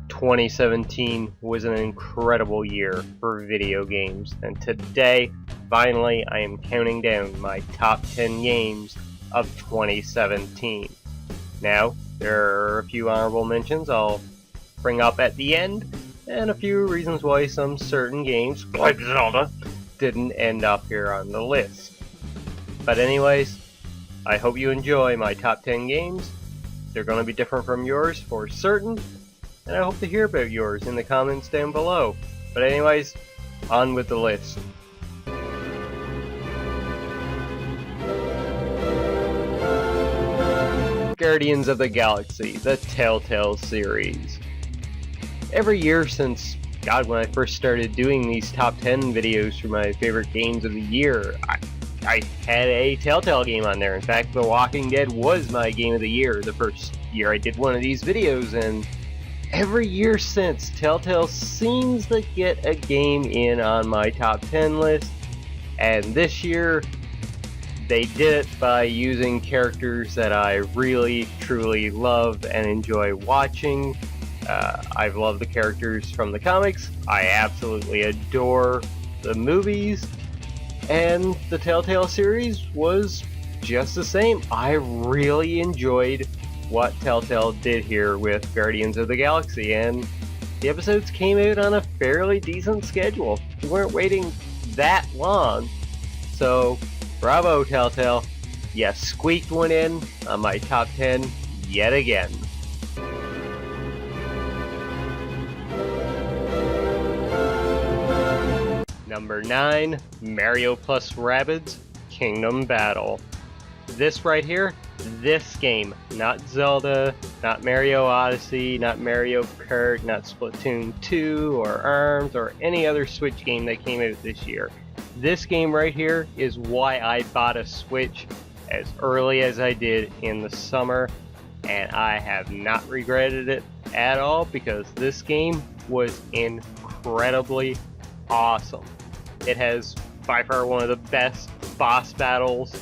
2017 was an incredible year for video games, and today, finally, I am counting down my top 10 games of 2017. Now, there are a few honorable mentions I'll bring up at the end, and a few reasons why some certain games, like Zelda, didn't end up here on the list. But anyways, I hope you enjoy my top 10 games. They're going to be different from yours for certain, and I hope to hear about yours in the comments down below. But anyways, on with the list. Guardians of the Galaxy, the Telltale series. Every year since, when I first started doing these top 10 videos for my favorite games of the year, I had a Telltale game on there. In fact, The Walking Dead was my game of the year the first year I did one of these videos, and every year since, Telltale seems to get a game in on my top 10 list, and this year they did it by using characters that I really, truly love and enjoy watching. I've loved the characters from the comics, I absolutely adore the movies, and the Telltale series was just the same. I really enjoyed what Telltale did here with Guardians of the Galaxy, and the episodes came out on a fairly decent schedule. We weren't waiting that long, so bravo Telltale, you squeaked one in on my top 10 yet again. Number 9, Mario plus Rabbids Kingdom Battle. This right here, this game, not Zelda, not Mario Odyssey, not Mario Kart, not Splatoon 2 or ARMS or any other Switch game that came out this year. This game right here is why I bought a Switch as early as I did in the summer, and I have not regretted it at all because this game was incredibly awesome. It has by far one of the best boss battles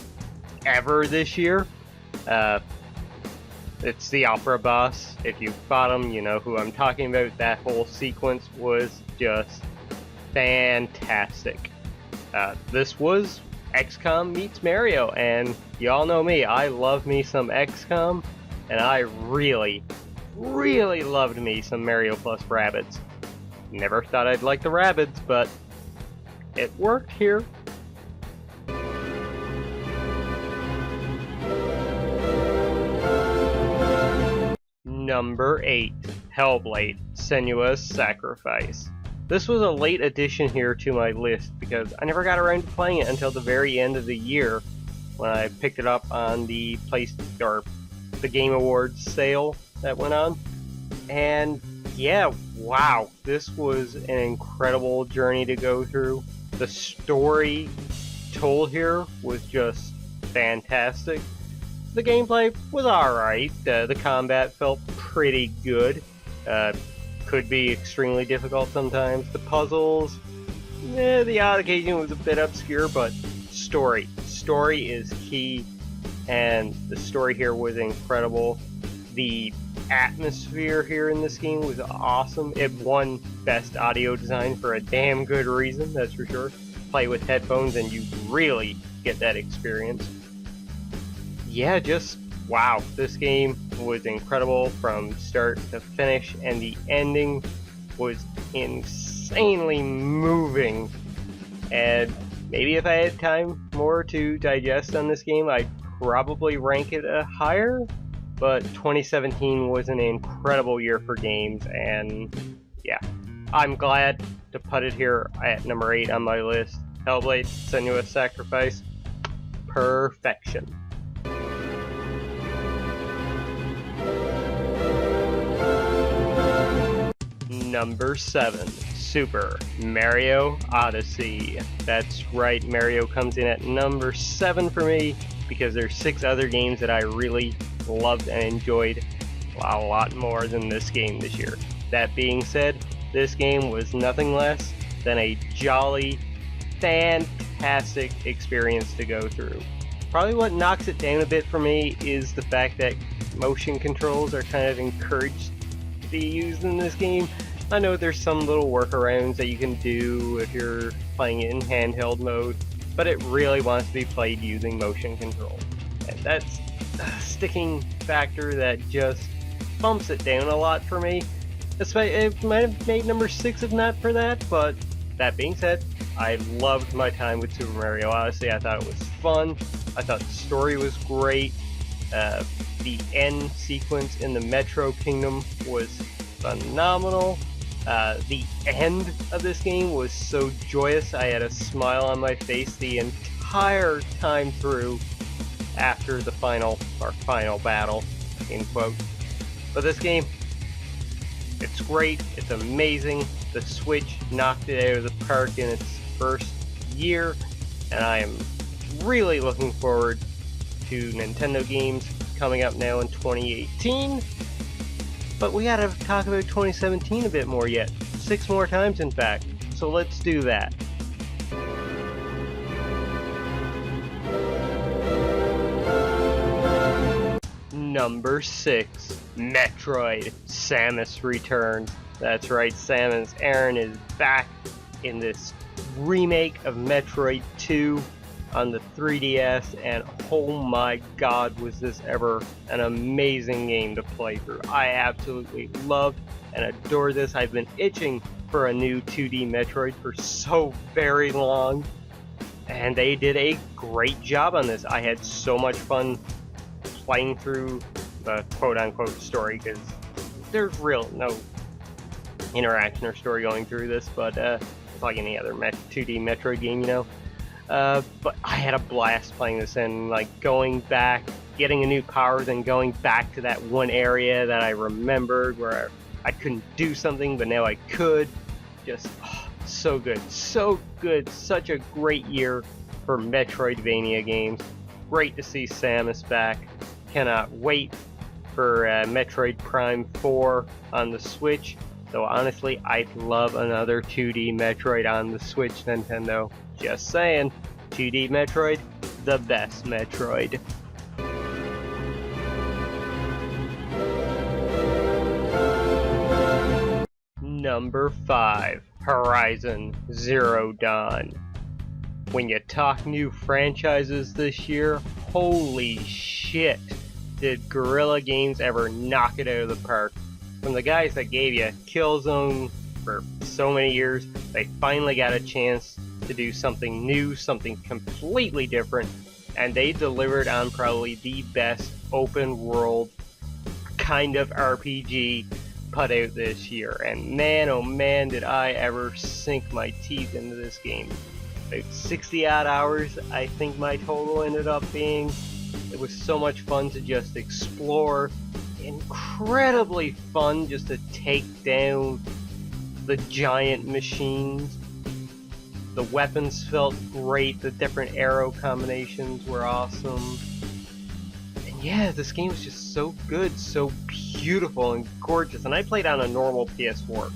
ever this year. It's the opera boss. If you fought him, you know who I'm talking about. That whole sequence was just fantastic. This was XCOM meets Mario, and y'all know me, I love me some XCOM, and I really, really loved me some Mario plus Rabbids. Never thought I'd like the Rabbids, but it worked here. Number 8, Hellblade, Senua's Sacrifice. This was a late addition here to my list because I never got around to playing it until the very end of the year when I picked it up on the the Game Awards sale that went on. And yeah, wow, this was an incredible journey to go through. The story told here was just fantastic. The gameplay was alright. The combat felt pretty good. Could be extremely difficult sometimes. The puzzles, the odd occasion was a bit obscure, but story is key, and the story here was incredible. The atmosphere here in this game was awesome. It won Best Audio Design for a damn good reason, that's for sure. Play with headphones and you really get that experience. Yeah, just wow, this game was incredible from start to finish, and the ending was insanely moving. And maybe if I had time more to digest on this game, I'd probably rank it higher. But 2017 was an incredible year for games, and yeah, I'm glad to put it here at number 8 on my list. Hellblade, Senua's Sacrifice, perfection. Number 7, Super Mario Odyssey. That's right, Mario comes in at number 7 for me because there's 6 other games that I really loved and enjoyed a lot more than this game this year. That being said, this game was nothing less than a jolly, fantastic experience to go through. Probably what knocks it down a bit for me is the fact that motion controls are kind of encouraged be used in this game. I know there's some little workarounds that you can do if you're playing it in handheld mode, but it really wants to be played using motion control. And that's a sticking factor that just bumps it down a lot for me. It might have made number 6 if not for that, but that being said, I loved my time with Super Mario Odyssey. I thought it was fun. I thought the story was great. The end sequence in the Metro Kingdom was phenomenal. The end of this game was so joyous. I had a smile on my face the entire time through after the final battle, in quote. But this game, it's great, it's amazing. The Switch knocked it out of the park in its first year, and I am really looking forward to Nintendo games coming up now in 2018. But we gotta talk about 2017 a bit more yet. 6 more times, in fact. So let's do that. Number 6. Metroid. Samus returns. That's right, Samus Aran is back in this remake of Metroid 2 on the 3DS, and oh my god, was this ever an amazing game to play through. I absolutely loved and adore this. I've been itching for a new 2D Metroid for so very long, and they did a great job on this. I had so much fun playing through the quote-unquote story, because there's no interaction or story going through this, but it's like any other 2D Metroid game, you know. But I had a blast playing this, and like going back, getting a new power, then going back to that one area that I remembered where I couldn't do something, but now I could. Just so good, such a great year for Metroidvania games. Great to see Samus back. Cannot wait for Metroid Prime 4 on the Switch. Though honestly, I'd love another 2D Metroid on the Switch, Nintendo. Just saying. 2D Metroid, the best Metroid. Number 5. Horizon Zero Dawn. When you talk new franchises this year, holy shit, did Guerrilla Games ever knock it out of the park. From the guys that gave you Killzone for so many years, they finally got a chance to do something new, something completely different, and they delivered on probably the best open world kind of RPG put out this year. And man, oh man, did I ever sink my teeth into this game. About 60 odd hours, I think my total ended up being. It was so much fun to just explore. Incredibly fun just to take down the giant machines. The weapons felt great, the different arrow combinations were awesome. And yeah, this game was just so good, so beautiful and gorgeous. And I played on a normal PS4.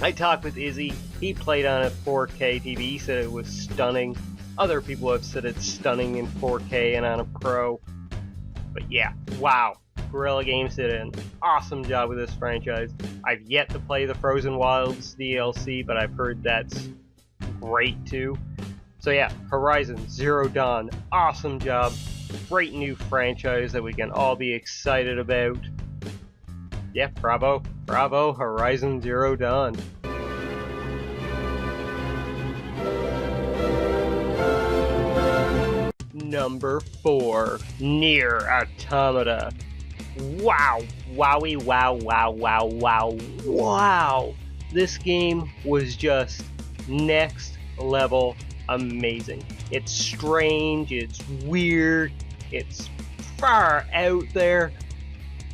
I talked with Izzy, he played on a 4K TV, he said it was stunning. Other people have said it's stunning in 4K and on a Pro. But yeah, wow. Guerrilla Games did an awesome job with this franchise. I've yet to play the Frozen Wilds DLC, but I've heard that's great too. So yeah, Horizon Zero Dawn, awesome job. Great new franchise that we can all be excited about. Yeah, bravo, Horizon Zero Dawn. Number 4, NieR Automata. Wow, wowie, wow. This game was just next level amazing. It's strange, it's weird, it's far out there,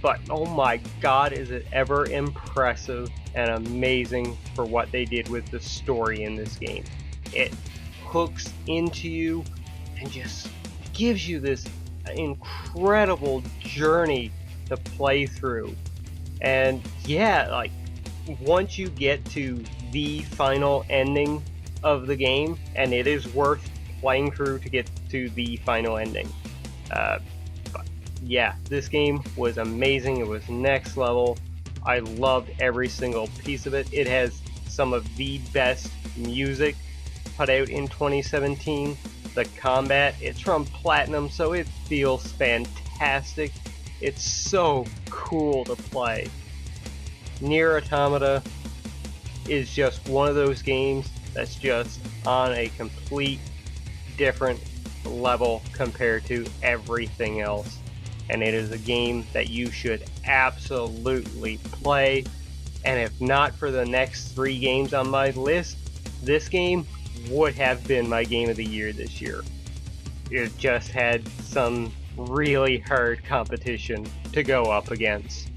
but oh my god, is it ever impressive and amazing for what they did with the story in this game. It hooks into you and just gives you this incredible journey to play through. And yeah, like once you get to the final ending of the game, and it is worth playing through to get to the final ending. But yeah, this game was amazing. It was next level. I loved every single piece of it. It has some of the best music put out in 2017. The combat, it's from Platinum, so it feels fantastic. It's so cool to play. NieR Automata is just one of those games that's just on a complete different level compared to everything else. And it is a game that you should absolutely play. And if not for the next 3 games on my list, this game would have been my game of the year this year. It just had some really hard competition to go up against.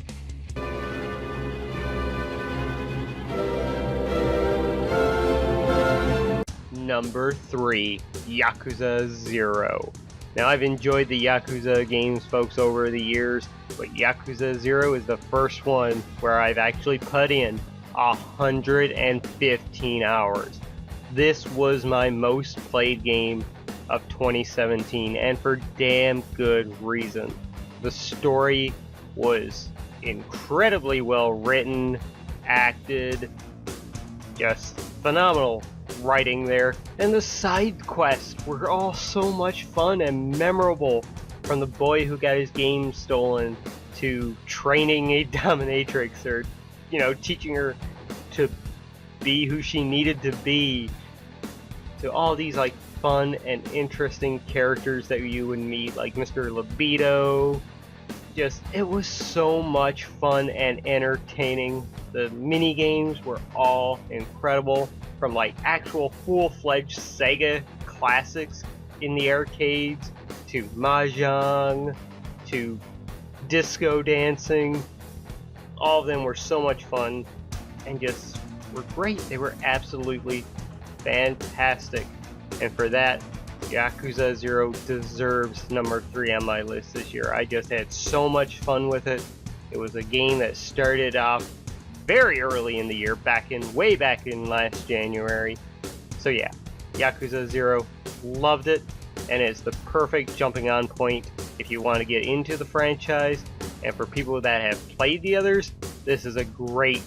Number 3, Yakuza Zero. Now, I've enjoyed the Yakuza games, folks, over the years, but Yakuza Zero is the first one where I've actually put in 115 hours. This was my most played game of 2017, and for damn good reason. The story was incredibly well written, acted, just phenomenal writing there, and the side quests were all so much fun and memorable, from the boy who got his game stolen to training a dominatrix, or teaching her to be who she needed to be, to all these like fun and interesting characters that you would meet, like Mr. Libido. Just, it was so much fun and entertaining. The mini games were all incredible, from like actual full-fledged Sega classics in the arcades, to Mahjong, to disco dancing. All of them were so much fun and just were great. They were absolutely fantastic. And for that, Yakuza Zero deserves number 3 on my list this year. I just had so much fun with it. It was a game that started off very early in the year, way back in last January. So yeah, Yakuza Zero, loved it, and it's the perfect jumping on point if you want to get into the franchise. And for people that have played the others, this is a great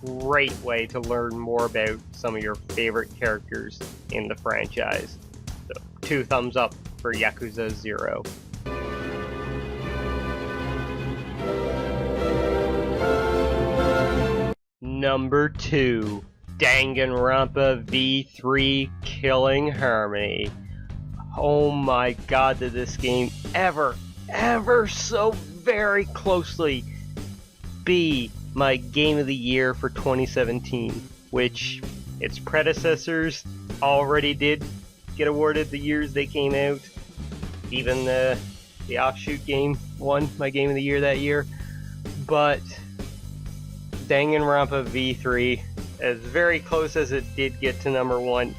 way to learn more about some of your favorite characters in the franchise. So 2 thumbs up for Yakuza Zero. Number 2, Danganronpa V3 Killing Harmony. Oh my god, did this game ever so very closely be my game of the year for 2017, which its predecessors already did get awarded the years they came out. Even the offshoot game won my game of the year that year. But Danganronpa V3, as very close as it did get to number 1,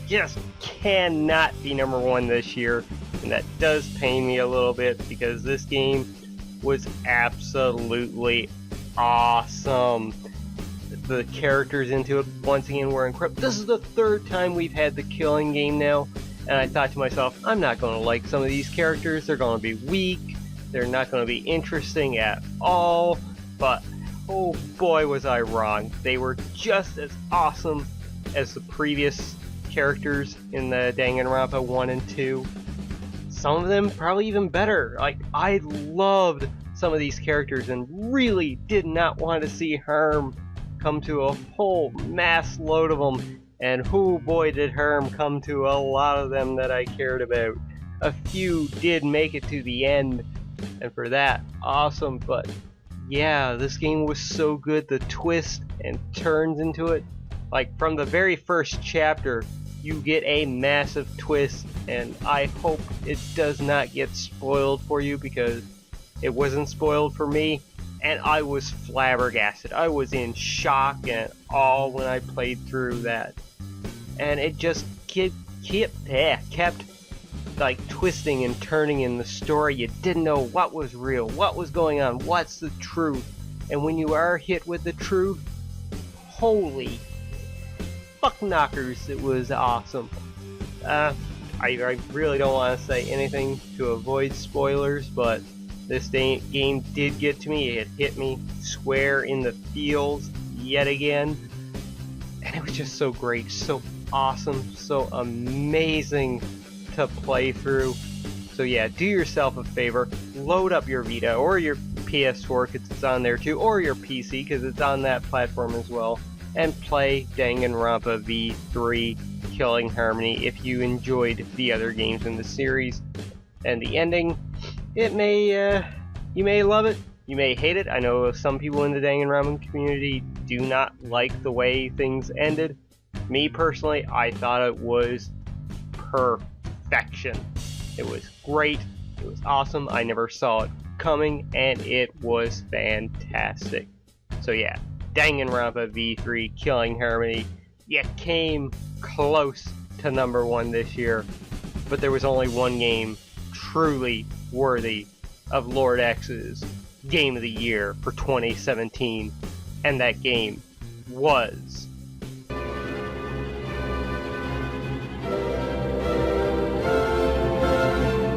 just cannot be number 1 this year. And that does pain me a little bit, because this game was absolutely awesome. The characters into it, once again, were incredible. This is the 3rd time we've had the killing game now, and I thought to myself, I'm not going to like some of these characters. They're going to be weak. They're not going to be interesting at all. But oh boy, was I wrong. They were just as awesome as the previous characters in the Danganronpa 1 and 2. Some of them probably even better. Like, I loved some of these characters and really did not want to see harm come to a whole mass load of them. And oh boy, did harm come to a lot of them that I cared about. A few did make it to the end, and for that, awesome. But yeah, this game was so good. The twists and turns into it, like from the very first chapter, you get a massive twist, and I hope it does not get spoiled for you, because it wasn't spoiled for me, and I was flabbergasted. I was in shock and awe when I played through that. And it just kept like twisting and turning in the story. You didn't know what was real, what was going on, what's the truth. And when you are hit with the truth, holy fuck knockers, it was awesome. I really don't want to say anything to avoid spoilers, but This game did get to me. It hit me square in the feels yet again. And it was just so great, so awesome, so amazing to play through. So yeah, do yourself a favor, load up your Vita or your PS4 because it's on there too, or your PC because it's on that platform as well, and play Danganronpa V3 Killing Harmony if you enjoyed the other games in the series. And the ending, you may love it, you may hate it. I know some people in the Danganronpa community do not like the way things ended. Me personally, I thought it was perfection. It was great, it was awesome, I never saw it coming, and it was fantastic. So yeah, Danganronpa V3 Killing Harmony, you came close to #1 this year, but there was only one game truly worthy of Lord X's Game of the Year for 2017, and that game was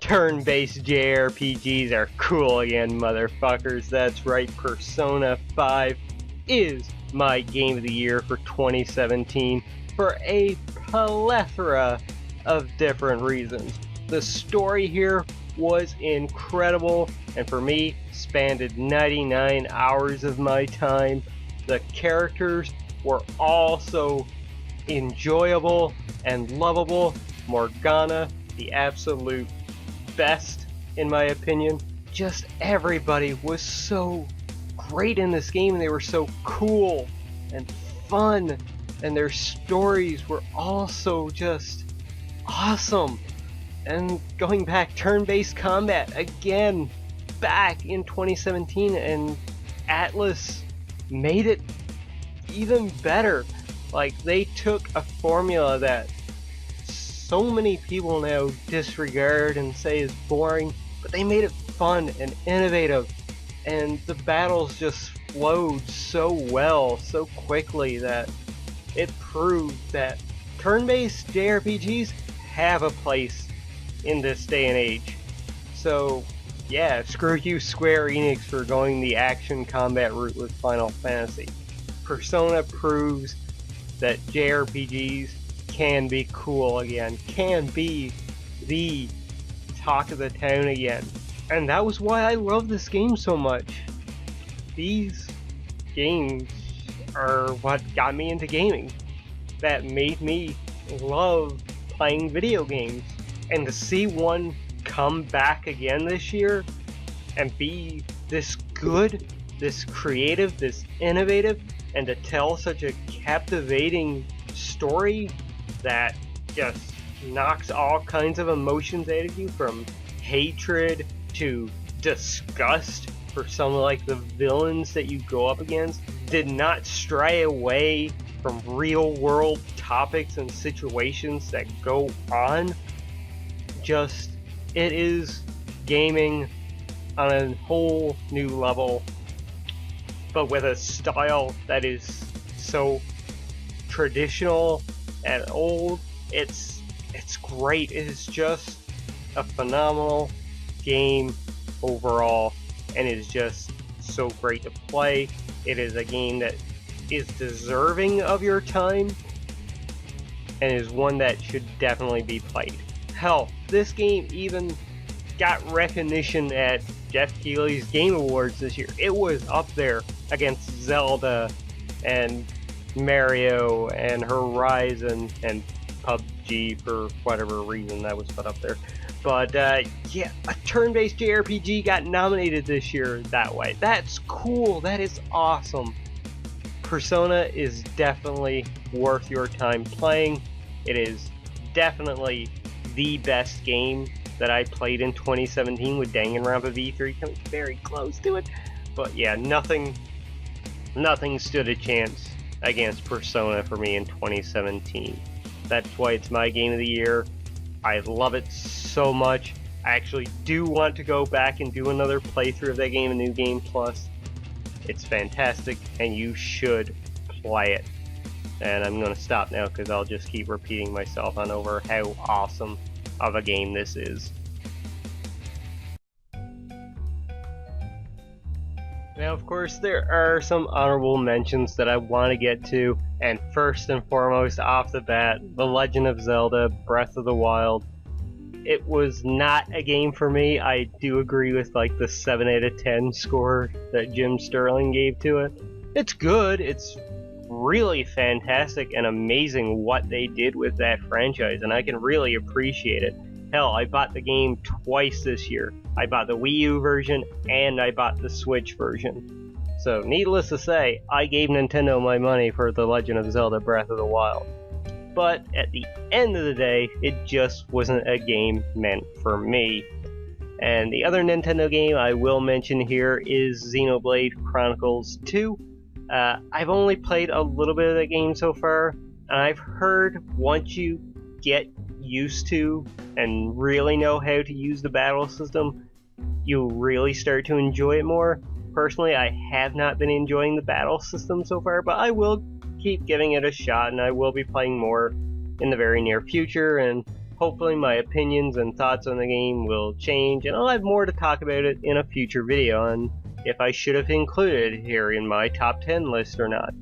turn-based JRPGs are cool again, motherfuckers. That's right, Persona 5 is my Game of the Year for 2017 for a plethora of different reasons. The story here was incredible, and for me, spanned 99 hours of my time. The characters were also enjoyable and lovable. Morgana, the absolute best in my opinion. Just everybody was so great in this game, and they were so cool and fun, and their stories were also just awesome. And going back, turn-based combat again back in 2017, and Atlas made it even better. Like, they took a formula that so many people now disregard and say is boring, but they made it fun and innovative, and the battles just flowed so well, so quickly, that it proved that turn-based JRPGs have a place in this day and age. So yeah, screw you Square Enix for going the action combat route with Final Fantasy. Persona proves that JRPGs can be cool again, can be the talk of the town again. And that was why I love this game so much. These games are what got me into gaming, that made me love playing video games. And to see one come back again this year and be this good, this creative, this innovative, and to tell such a captivating story that just knocks all kinds of emotions out of you, from hatred to disgust for some of like the villains that you go up against, did not stray away from real world topics and situations that go on. Just, it is gaming on a whole new level, but with a style that is so traditional and old. It's great. It is just a phenomenal game overall, and it is just so great to play. It is a game that is deserving of your time, and is one that should definitely be played. Hell, this game even got recognition at Jeff Keighley's Game Awards this year. It was up there against Zelda and Mario and Horizon and PUBG for whatever reason that was put up there. But yeah, a turn-based JRPG got nominated this year that way. That's cool. That is awesome. Persona is definitely worth your time playing. It is definitely the best game that I played in 2017, with Danganronpa V3 coming very close to it. But yeah, nothing stood a chance against Persona for me in 2017. That's why it's my game of the year. I love it so much. I actually do want to go back and do another playthrough of that game, a New Game Plus. It's fantastic, and you should play it. And I'm going to stop now because I'll just keep repeating myself on over how awesome of a game this is. Now, of course, there are some honorable mentions that I want to get to, and first and foremost, off the bat, The Legend of Zelda Breath of the Wild. It was not a game for me. I do agree with like the 7 out of 10 score that Jim Sterling gave to it. It's good, it's really fantastic and amazing what they did with that franchise, and I can really appreciate it. Hell, I bought the game twice this year. I bought the Wii U version and I bought the Switch version. So, needless to say, I gave Nintendo my money for The Legend of Zelda Breath of the Wild. But at the end of the day, it just wasn't a game meant for me. And the other Nintendo game I will mention here is Xenoblade Chronicles 2. I've only played a little bit of the game so far, and I've heard once you get used to and really know how to use the battle system, you'll really start to enjoy it more. Personally, I have not been enjoying the battle system so far, but I will keep giving it a shot, and I will be playing more in the very near future, and hopefully my opinions and thoughts on the game will change, and I'll have more to talk about it in a future video on if I should have included it here in my top 10 list or not.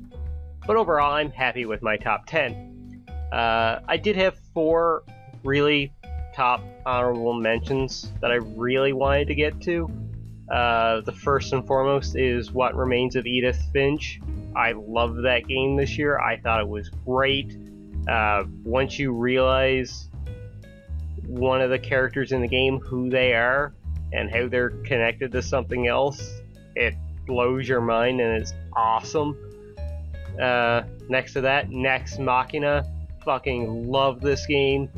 But overall, I'm happy with my top 10. I did have 4 really top honorable mentions that I really wanted to get to. The first and foremost is What Remains of Edith Finch. I loved that game this year. I thought it was great. Once you realize one of the characters in the game, who they are, and how they're connected to something else, it blows your mind and it's awesome. Next to that, Nex Machina. Fucking love this game.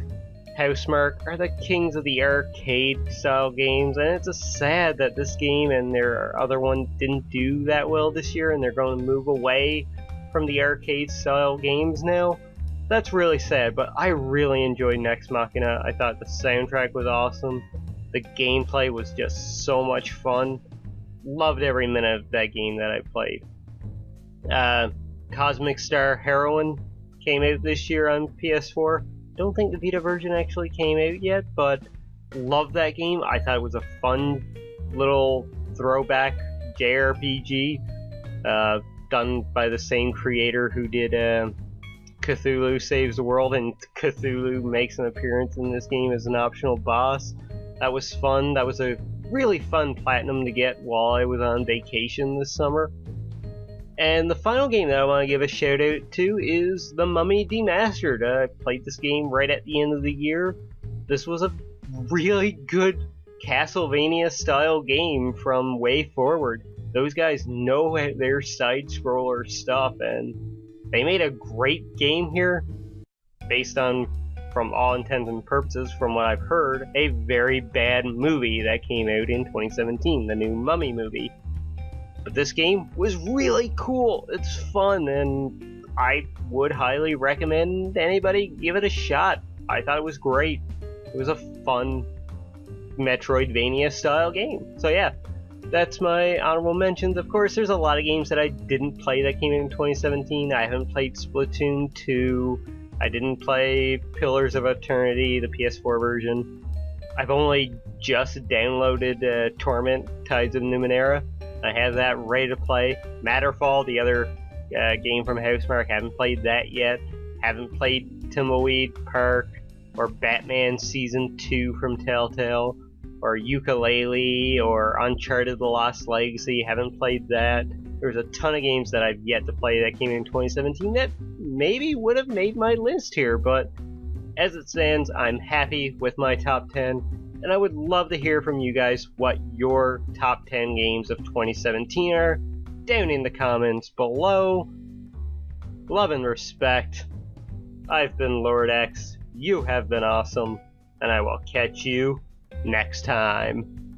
Housemarque are the kings of the arcade style games, and it's just sad that this game and their other one didn't do that well this year, and they're going to move away from the arcade style games now. That's really sad, but I really enjoyed Nex Machina. I thought the soundtrack was awesome. The gameplay was just so much fun. Loved every minute of that game that I played. Cosmic Star Heroine came out this year on PS4. Don't think the Vita version actually came out yet, but loved that game. I thought it was a fun little throwback JRPG done by the same creator who did Cthulhu Saves the World, and Cthulhu makes an appearance in this game as an optional boss. That was fun. That was a really fun platinum to get while I was on vacation this summer. And the final game that I want to give a shout out to is The Mummy Demastered. I played this game right at the end of the year. This was a really good Castlevania style game from Way Forward. Those guys know their side scroller stuff, and they made a great game here based on, from all intents and purposes, from what I've heard, a very bad movie that came out in 2017, the new Mummy movie. But this game was really cool. It's fun, and I would highly recommend anybody give it a shot. I thought it was great. It was a fun Metroidvania style game. So yeah, that's my honorable mentions. Of course, there's a lot of games that I didn't play that came in 2017. I haven't played Splatoon 2. I didn't play Pillars of Eternity, the PS4 version. I've only just downloaded Torment Tides of Numenera. I have that ready to play. Matterfall, the other game from Housemarque, haven't played that yet. Haven't played Tumbleweed Park, or Batman Season 2 from Telltale, or Yooka-Laylee, or Uncharted The Lost Legacy. Haven't played that. There's a ton of games that I've yet to play that came in 2017 that maybe would have made my list here, but as it stands, I'm happy with my top 10. And I would love to hear from you guys what your top 10 games of 2017 are down in the comments below. Love and respect. I've been Lord X, you have been awesome, and I will catch you next time.